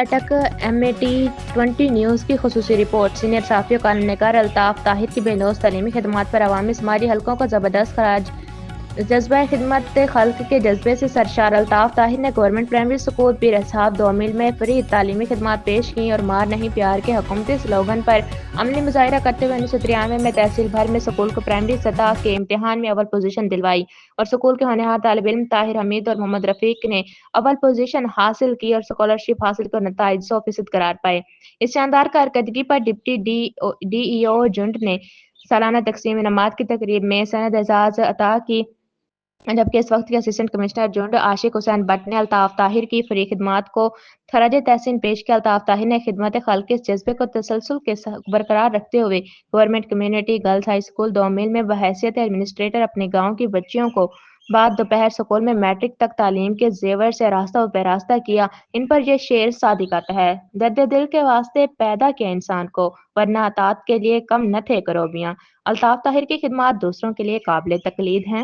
سیٹک MAT20 news کی خصوصی report. Senior صحافی و قانون نگار الطاف طاہر کی بے لوث تعلیمی خدمات پر عوامی شماری حلقوں کا زبردست خراج جذبہ خدمت خلق کے جذبے سے سرشار الطاف طاہر نے گورنمنٹ پرائمری اسکول پیر اصحاب 2 میل میں فری تعلیمی خدمات پیش کیں اور مار نہیں پیار کے حکومتی سلوگن پر عملی مظاہرہ کرتے ہوئے 1993 میں تحصیل بھر میں اسکول کو پرائمری سطح کے امتحان میں اول پوزیشن دلوائی اور اسکول کے ہونہار طالب علم طاہر حمید اور محمد رفیق نے اول پوزیشن حاصل کی اور اسکالرشپ حاصل کر نتائج 100% قرار پائے۔ اس شاندار کارکردگی پر ڈپٹی DEO جنڈ نے سالانہ تقسیم انعامات کی تقریب میں سند اعزاز عطا کی، جبکہ اس وقت کے اسسٹنٹ کمشنر جنڈ عاشق حسین بٹ نے الطاف طاہر کی فری خدمات کو خراج تحسین پیش کیا۔ الطاف طاہر نے خدمت خلق کے اس جذبے کو تسلسل کے ساتھ برقرار رکھتے ہوئے government community girls high school 2 میل میں بحیثیت ایڈمنسٹریٹر اپنے گاؤں کی بچیوں کو بعد دوپہر اسکول میں میٹرک تک تعلیم کے زیور سے راستہ و پیراستہ کیا۔ ان پر یہ شعر صادقات ہے: درد دل کے واسطے پیدا کیا انسان کو، ورنہ اطاعت کے لیے کم نہ تھے کروبیاں۔ الطاف طاہر کی خدمات دوسروں کے لیے قابل تقلید ہیں۔